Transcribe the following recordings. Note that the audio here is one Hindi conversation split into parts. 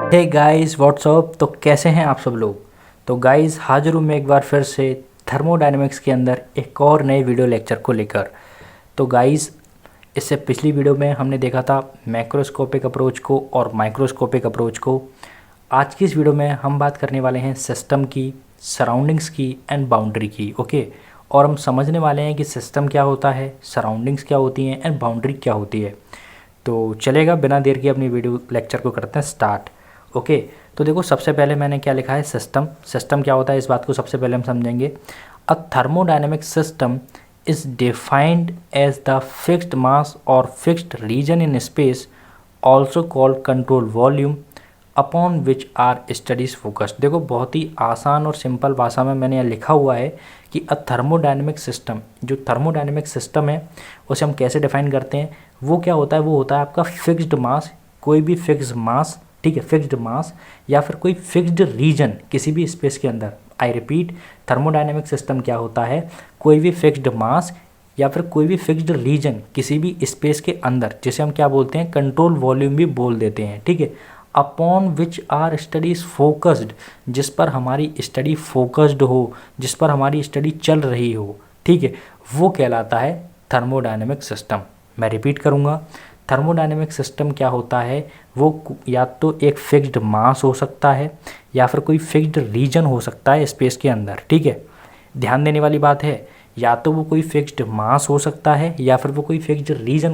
Hey guys what's up. तो कैसे हैं आप सब लोग। तो गाइस हाजिर हूँ मैं एक बार फिर से थर्मोडायनेमिक्स के अंदर एक और नए वीडियो लेक्चर को लेकर। तो गाइस इससे पिछली वीडियो में हमने देखा था मैक्रोस्कोपिक अप्रोच को और माइक्रोस्कोपिक अप्रोच को। आज की इस वीडियो में हम बात करने वाले हैं सिस्टम की, सराउंडिंग्स की एंड बाउंड्री की। ओके, और हम समझने वाले हैं कि सिस्टम क्या होता है, सराउंडिंग्स क्या होती हैं एंड बाउंड्री क्या होती है। तो चलेगा, बिना देर के अपनी वीडियो लेक्चर को करते हैं स्टार्ट। ओके, तो देखो सबसे पहले मैंने क्या लिखा है, सिस्टम। सिस्टम क्या होता है इस बात को सबसे पहले हम समझेंगे। A thermodynamic system is defined as the fixed mass और fixed region in space, also called control volume, upon which are studies focused. देखो बहुत ही आसान और सिंपल भाषा में मैंने यहाँ लिखा हुआ है कि अ थर्मोडायनेमिक सिस्टम, जो थर्मोडायनेमिक सिस्टम है उसे हम कैसे डिफाइन करते हैं। वो क्या होता है, वो होता है आपका फिक्स्ड मास, कोई भी फिक्स्ड मास, ठीक है, फिक्स्ड मास या फिर कोई फिक्स्ड रीजन किसी भी स्पेस के अंदर। आई रिपीट, थर्मोडायनेमिक सिस्टम क्या होता है, कोई भी फिक्स्ड मास या फिर कोई भी फिक्स्ड रीजन किसी भी स्पेस के अंदर, जिसे हम क्या बोलते हैं, कंट्रोल वॉल्यूम भी बोल देते हैं, ठीक है। Upon which are studies focused, जिस पर हमारी स्टडी फोकस्ड हो, जिस पर हमारी स्टडी चल रही हो, ठीक है, वो कहलाता है थर्मोडायनेमिक सिस्टम। मैं रिपीट करूँगा, थर्मोडायनेमिक सिस्टम क्या होता है, वो या तो एक फिक्स्ड मास हो सकता है या फिर कोई फिक्स्ड रीजन हो सकता है स्पेस के अंदर, ठीक है। ध्यान देने वाली बात है, या तो वो कोई फिक्स्ड मास हो सकता है या फिर वो कोई फिक्स्ड रीजन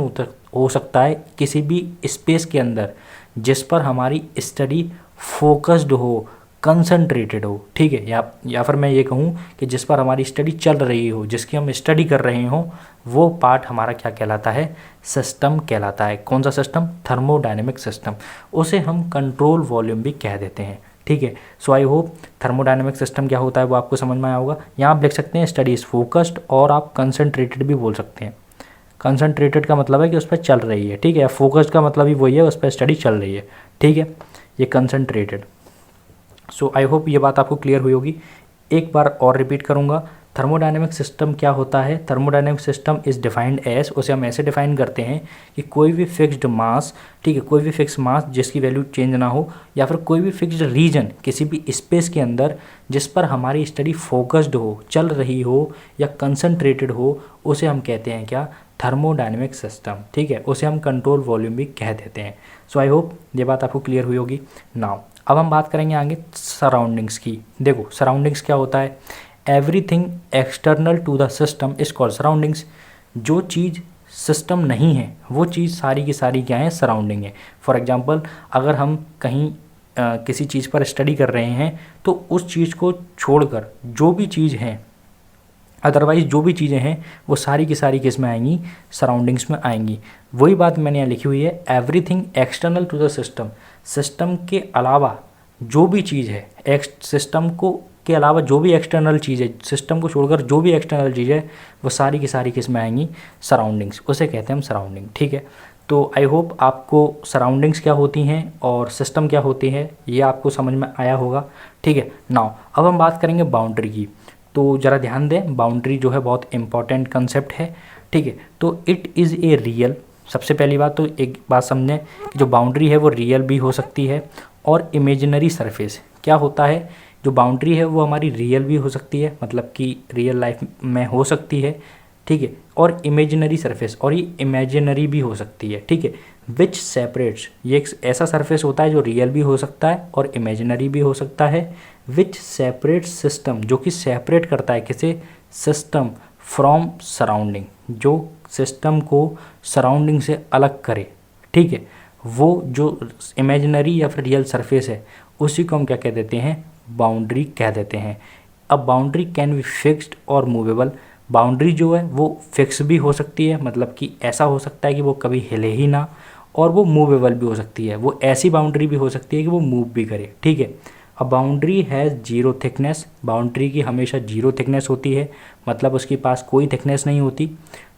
हो सकता है किसी भी स्पेस के अंदर, जिस पर हमारी स्टडी फोकस्ड हो, कंसंट्रेटेड हो, ठीक है। या फिर मैं ये कहूँ कि जिस पर हमारी स्टडी चल रही हो, जिसकी हम स्टडी कर रहे हों, वो पार्ट हमारा क्या कहलाता है, सिस्टम कहलाता है। कौन सा सिस्टम, थर्मोडायनेमिक सिस्टम। उसे हम कंट्रोल वॉल्यूम भी कह देते हैं, ठीक है। सो आई होप थर्मोडायनेमिक सिस्टम क्या होता है वो आपको समझ में आया होगा। यहाँ आप लिख सकते हैं स्टडी इज फोकस्ड, और आप कंसंट्रेटेड भी बोल सकते हैं। कंसंट्रेटेड का मतलब है कि उस पर चल रही है, ठीक है। फोकस्ड का मतलब ही वही है, उस पर स्टडी चल रही है, ठीक है। ये कंसंट्रेटेड। सो आई होप ये बात आपको क्लियर हुई होगी। एक बार और रिपीट करूँगा, थर्मोडायनेमिक सिस्टम क्या होता है। Thermodynamic system is defined as, उसे हम ऐसे डिफाइन करते हैं कि कोई भी फिक्स्ड मास, ठीक है, कोई भी फिक्स मास जिसकी वैल्यू चेंज ना हो, या फिर कोई भी फिक्स्ड रीजन किसी भी स्पेस के अंदर जिस पर हमारी स्टडी फोकस्ड हो, चल रही हो या कंसंट्रेटेड हो, उसे हम कहते हैं क्या, थर्मोडायनेमिक सिस्टम, ठीक है। उसे हम कंट्रोल वॉल्यूम भी कह देते हैं। सो आई होप ये बात आपको क्लियर हुई होगी। नाउ अब हम बात करेंगे आगे सराउंडिंग्स की। देखो सराउंडिंग्स क्या होता है, everything external to the system is called surroundings. जो चीज़ सिस्टम नहीं है वो चीज़ सारी की सारी क्या है, सराउंडिंग है। फॉर एग्जांपल, अगर हम कहीं किसी चीज़ पर स्टडी कर रहे हैं तो उस चीज़ को छोड़कर जो भी चीज़ है, अदरवाइज़ जो भी चीज़ें हैं वो सारी की सारी किस में आएंगी, सराउंडिंग्स में आएंगी। वही बात मैंने यहाँ लिखी हुई है, everything external to the system. System के अलावा जो भी चीज़ है, सिस्टम को के अलावा जो भी एक्सटर्नल चीज़ है, सिस्टम को छोड़कर जो भी एक्सटर्नल चीज़ है वो सारी की सारी किस में आएंगी, सराउंडिंग्स। उसे कहते हैं हम सराउंडिंग, ठीक है। तो आई होप आपको सराउंडिंग्स क्या होती हैं और सिस्टम क्या होती है ये आपको समझ में आया होगा, ठीक है। नाउ अब हम बात करेंगे बाउंड्री की। तो ज़रा ध्यान दें, बाउंड्री जो है बहुत इंपॉर्टेंट कंसेप्ट है, ठीक है। तो इट इज़ ए रियल, सबसे पहली बात तो एक बात समझें कि जो बाउंड्री है वो रियल भी हो सकती है और इमेजिनरी सरफेस। क्या होता है, जो बाउंड्री है वो हमारी रियल भी हो सकती है, मतलब कि रियल लाइफ में हो सकती है, ठीक है, और इमेजिनरी सरफेस, और ये इमेजिनरी भी हो सकती है, ठीक है। विच सेपरेट्स, ये एक ऐसा सरफेस होता है जो रियल भी हो सकता है और इमेजिनरी भी हो सकता है। विच सेपरेट सिस्टम, जो कि सेपरेट करता है किसे, सिस्टम फ्रॉम सराउंडिंग, जो सिस्टम को सराउंडिंग से अलग करे, ठीक है। वो जो इमेजिनरी या फिर रियल सरफेस है उसी को हम क्या कह देते हैं, बाउंड्री कह देते हैं। अब बाउंड्री कैन बी फिक्स्ड और मूवेबल। बाउंड्री जो है वो फिक्स भी हो सकती है, मतलब कि ऐसा हो सकता है कि वो कभी हिले ही ना, और वो मूवेबल भी हो सकती है, वो ऐसी बाउंड्री भी हो सकती है कि वो मूव भी करे, ठीक है। अब boundary has zero thickness, boundary की हमेशा जीरो थिकनेस होती है, मतलब उसके पास कोई थिकनेस नहीं होती।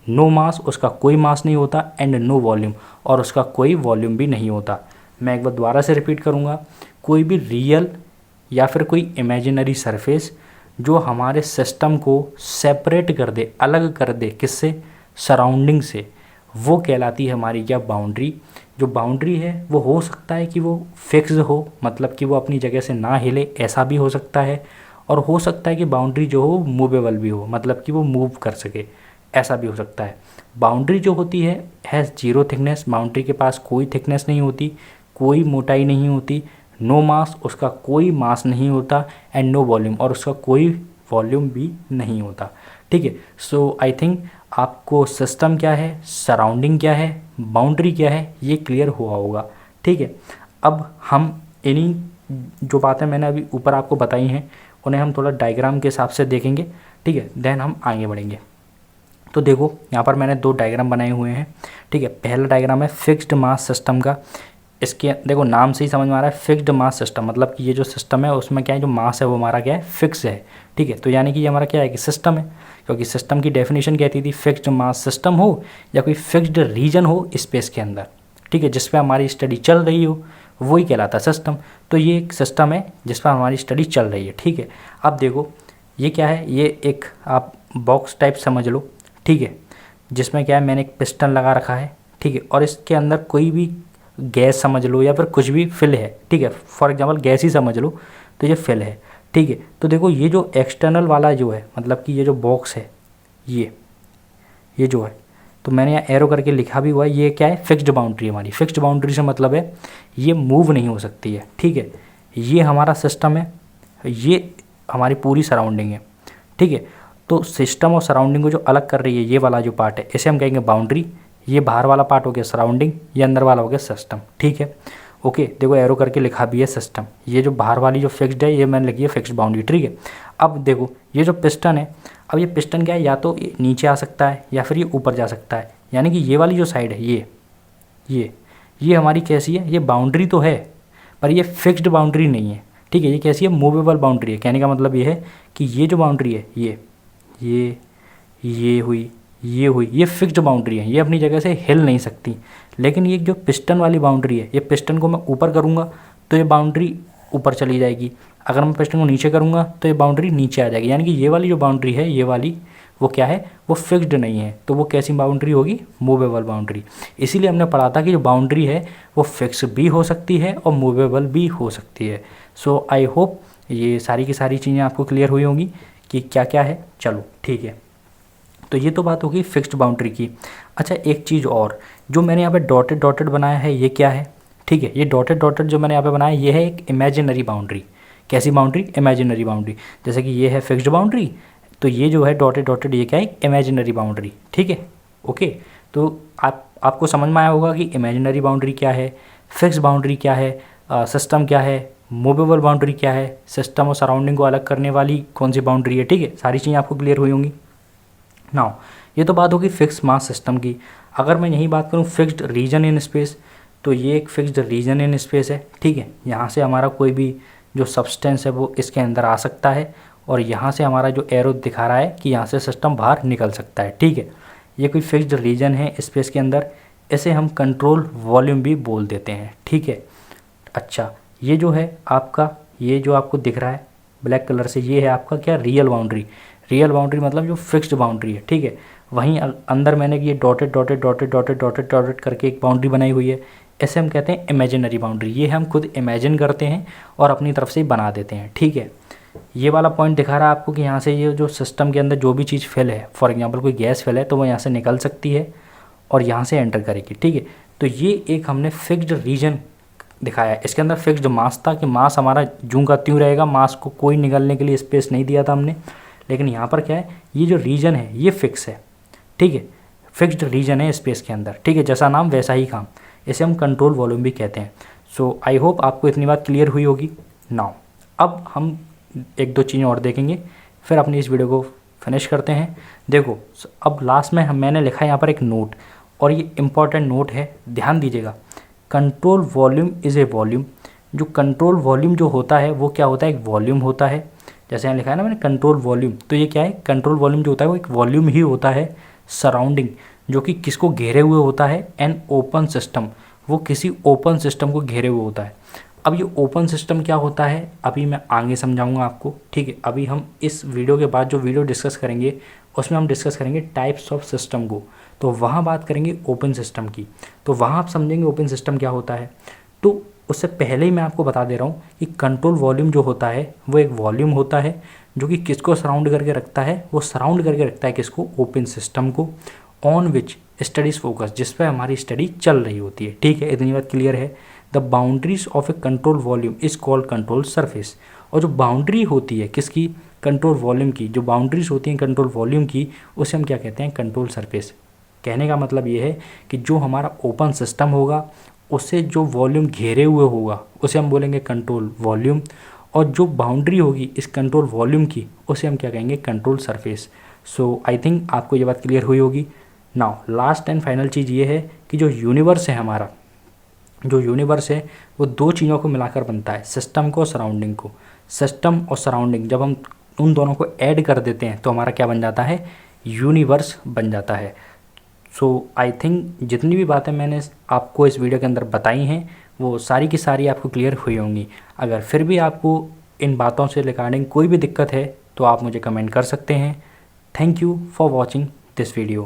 नो मास, उसका कोई मास नहीं होता, एंड नो वॉल्यूम, और उसका कोई वॉल्यूम भी नहीं होता। मैं एक बार दोबारा से रिपीट करूँगा, कोई भी रियल या फिर कोई इमेजिनरी सरफेस जो हमारे सिस्टम को सेपरेट कर दे, अलग कर दे, किससे, सराउंडिंग से, वो कहलाती है हमारी क्या, बाउंड्री। जो बाउंड्री है वो हो सकता है कि वो फिक्स हो, मतलब कि वो अपनी जगह से ना हिले, ऐसा भी हो सकता है। और हो सकता है कि बाउंड्री जो हो मूवेबल भी हो, मतलब कि वो मूव कर सके, ऐसा भी हो सकता है। बाउंड्री जो होती है हैज़ जीरो थिकनेस, बाउंड्री के पास कोई थिकनेस नहीं होती, कोई मोटाई नहीं होती। नो मास, उसका कोई मास नहीं होता। एंड नो वॉल्यूम, और उसका कोई वॉल्यूम भी नहीं होता। ठीक है। सो आई थिंक आपको सिस्टम क्या है, सराउंडिंग क्या है, बाउंड्री क्या है, ये क्लियर हुआ होगा। ठीक है। अब हम इन्हीं जो बातें मैंने अभी ऊपर आपको बताई हैं उन्हें हम थोड़ा डायग्राम के हिसाब से देखेंगे। ठीक है, देन हम आगे बढ़ेंगे। तो देखो यहाँ पर मैंने दो डायग्राम बनाए हुए हैं। ठीक है, पहला डायग्राम है फिक्स्ड मास सिस्टम का। इसके देखो नाम से ही समझ में आ रहा है फिक्स्ड मास सिस्टम, मतलब कि ये जो सिस्टम है उसमें क्या है, जो मास है वो हमारा क्या है, फिक्स है। ठीक है, तो यानी कि ये हमारा क्या है कि सिस्टम है, क्योंकि सिस्टम की डेफिनेशन कहती थी फिक्स्ड मास सिस्टम हो या कोई फिक्स्ड रीजन हो स्पेस के अंदर। ठीक है, जिस पर हमारी स्टडी चल रही हो वही कहलाता है सिस्टम। तो ये एक सिस्टम है जिस पर हमारी स्टडी चल रही है। ठीक है, अब देखो ये क्या है, ये एक आप बॉक्स टाइप समझ लो। ठीक है, जिसमें क्या है, मैंने एक पिस्टन लगा रखा है। ठीक है, और इसके अंदर कोई भी गैस समझ लो या फिर कुछ भी फिल है। ठीक है, फॉर एग्जांपल गैस ही समझ लो, तो ये फिल है। ठीक है, तो देखो ये जो एक्सटर्नल वाला जो है, मतलब कि ये जो बॉक्स है, ये जो है, तो मैंने यहाँ एरो करके लिखा भी हुआ है, ये क्या है, फिक्स्ड बाउंड्री हमारी। फिक्स्ड बाउंड्री से मतलब है ये मूव नहीं हो सकती है। ठीक है, ये हमारा सिस्टम है, ये हमारी पूरी सराउंडिंग है। ठीक है, तो सिस्टम और सराउंडिंग को जो अलग कर रही है ये वाला जो पार्ट है, इसे हम कहेंगे बाउंड्री। ये बाहर वाला पार्ट हो गया सराउंडिंग, ये अंदर वाला हो गया सिस्टम। ठीक है, ओके, देखो एरो करके लिखा भी है सिस्टम। ये जो बाहर वाली जो फिक्स्ड है ये मैंने लिखी है फिक्स्ड बाउंड्री। ठीक है, अब देखो ये जो पिस्टन है, अब ये पिस्टन क्या है, या तो नीचे आ सकता है या फिर ये ऊपर जा सकता है। यानी कि ये वाली जो साइड है, ये हमारी कैसी है, ये बाउंड्री तो है पर ये फिक्स्ड बाउंड्री नहीं है। ठीक है, ये कैसी है, मूवेबल बाउंड्री है। कहने का मतलब ये है कि ये जो बाउंड्री है, ये हुई, ये फिक्स्ड बाउंड्री है, ये अपनी जगह से हिल नहीं सकती। लेकिन ये जो पिस्टन वाली बाउंड्री है, ये पिस्टन को मैं ऊपर करूँगा तो ये बाउंड्री ऊपर चली जाएगी, अगर मैं पिस्टन को नीचे करूँगा तो ये बाउंड्री नीचे आ जाएगी। यानी कि ये वाली जो बाउंड्री है, ये वाली वो क्या है, वो फिक्स्ड नहीं है। तो वो कैसी बाउंड्री होगी, मूवेबल बाउंड्री। इसीलिए हमने पढ़ा था कि जो बाउंड्री है वो फिक्स भी हो सकती है और मूवेबल भी हो सकती है। सो आई होप ये सारी की सारी चीज़ें आपको क्लियर हुई होंगी कि क्या क्या है। चलो ठीक है, तो ये तो बात होगी फिक्स्ड बाउंड्री की। अच्छा, एक चीज़ और जो मैंने यहाँ पे डॉटेड डॉटेड बनाया है, ये क्या है, ठीक है, ये डॉटेड डॉटेड जो मैंने यहाँ पे बनाया ये है एक इमेजिनरी बाउंड्री। कैसी बाउंड्री, इमेजिनरी बाउंड्री। जैसे कि ये है फिक्स्ड बाउंड्री, तो ये जो है डॉटेड डॉटेड ये क्या है, इमेजिनरी बाउंड्री। ठीक है, ओके, तो आपको समझ में आया होगा कि इमेजिनरी बाउंड्री क्या है, फिक्स्ड बाउंड्री क्या है, सिस्टम क्या है, मूवेबल बाउंड्री क्या है, सिस्टम और सराउंडिंग को अलग करने वाली कौन सी बाउंड्री है। ठीक है, सारी चीज़ें आपको क्लियर हुई होंगी। नाउ ये तो बात होगी फिक्स मास सिस्टम की। अगर मैं यही बात करूँ फिक्स्ड रीजन इन स्पेस, तो ये एक फिक्स्ड रीजन इन स्पेस है। ठीक है, यहाँ से हमारा कोई भी जो सब्सटेंस है वो इसके अंदर आ सकता है, और यहाँ से हमारा जो एरो दिखा रहा है कि यहाँ से सिस्टम बाहर निकल सकता है। ठीक है, ये कोई फिक्स्ड रीजन है स्पेस के अंदर, इसे हम कंट्रोल वॉल्यूम भी बोल देते हैं। ठीक है, अच्छा, ये जो है आपका, ये जो आपको दिख रहा है ब्लैक कलर से, ये है आपका क्या, रियल बाउंड्री। रियल बाउंड्री मतलब जो फिक्स्ड बाउंड्री है। ठीक है, वहीं अंदर मैंने ये dotted dotted dotted dotted dotted dotted करके एक बाउंड्री बनाई हुई है, ऐसे हम कहते हैं इमेजिनरी बाउंड्री। ये हम खुद इमेजिन करते हैं और अपनी तरफ से ही बना देते हैं। ठीक है, ये वाला पॉइंट दिखा रहा है आपको कि यहाँ से ये जो सिस्टम के अंदर जो भी चीज़ फिल है, फॉर एग्जांपल कोई गैस फिल है, तो वो यहाँ से निकल सकती है और यहाँ से एंटर करेगी। ठीक है, तो ये एक हमने फिक्स्ड रीजन दिखाया है। इसके अंदर फिक्स्ड मास था कि मास हमारा जूं का त्यों रहेगा, मास को कोई निकलने के लिए स्पेस नहीं दिया था हमने। लेकिन यहाँ पर क्या है, ये जो रीजन है ये फिक्स है। ठीक है, फिक्स्ड रीजन है स्पेस के अंदर। ठीक है, जैसा नाम वैसा ही काम, इसे हम कंट्रोल वॉल्यूम भी कहते हैं। सो आई होप आपको इतनी बात क्लियर हुई होगी। नाउ अब हम एक दो चीज़ें और देखेंगे, फिर अपनी इस वीडियो को फिनिश करते हैं। देखो अब लास्ट में मैंने लिखा है यहाँ पर एक नोट, और ये इम्पॉर्टेंट नोट है, ध्यान दीजिएगा। Control volume is a volume. जो कंट्रोल वॉल्यूम जो होता है वो क्या होता है, एक वॉल्यूम होता है। जैसे यहाँ लिखा है ना मैंने कंट्रोल वॉल्यूम, तो ये क्या है, कंट्रोल वॉल्यूम जो होता है वो एक वॉल्यूम ही होता है। सराउंडिंग जो कि किसको घेरे हुए होता है, एन ओपन सिस्टम, वो किसी ओपन सिस्टम को घेरे हुए होता है। अब ये ओपन सिस्टम क्या होता है अभी मैं आगे समझाऊंगा आपको, ठीक है। अभी हम इस वीडियो के बाद जो वीडियो डिस्कस करेंगे उसमें हम डिस्कस करेंगे टाइप्स ऑफ सिस्टम को, तो वहाँ बात करेंगे ओपन सिस्टम की, तो वहाँ आप समझेंगे ओपन सिस्टम क्या होता है। तो उससे पहले ही मैं आपको बता दे रहा हूँ कि कंट्रोल वॉल्यूम जो होता है वो एक वॉल्यूम होता है जो कि किसको सराउंड करके रखता है, वो सराउंड करके रखता है किसको, ओपन सिस्टम को, ऑन विच स्टडीज फोकस, जिस पर हमारी स्टडी चल रही होती है, ठीक है। इतनी बात क्लियर है। The boundaries of A control volume is called control surface. और जो बाउंड्री होती है किसकी, कंट्रोल वॉल्यूम की, जो बाउंड्रीज होती हैं कंट्रोल वॉल्यूम की, उसे हम क्या कहते हैं, कंट्रोल सरफेस। कहने का मतलब ये है कि जो हमारा ओपन सिस्टम होगा उसे जो वॉल्यूम घेरे हुए होगा उसे हम बोलेंगे कंट्रोल वॉल्यूम, और जो बाउंड्री होगी इस कंट्रोल वॉल्यूम की उसे हम क्या कहेंगे, control surface. So I think आपको ये बात क्लियर हुई होगी। नाउ लास्ट एंड फाइनल चीज़ ये है कि जो यूनिवर्स है हमारा, जो यूनिवर्स है वो दो चीज़ों को मिलाकर बनता है, सिस्टम को, सराउंडिंग को। सिस्टम और सराउंडिंग जब हम उन दोनों को ऐड कर देते हैं तो हमारा क्या बन जाता है, यूनिवर्स बन जाता है। सो आई थिंक जितनी भी बातें मैंने आपको इस वीडियो के अंदर बताई हैं वो सारी की सारी आपको क्लियर हुई होंगी। अगर फिर भी आपको इन बातों से रिगार्डिंग कोई भी दिक्कत है तो आप मुझे कमेंट कर सकते हैं। Thank you for watching this video.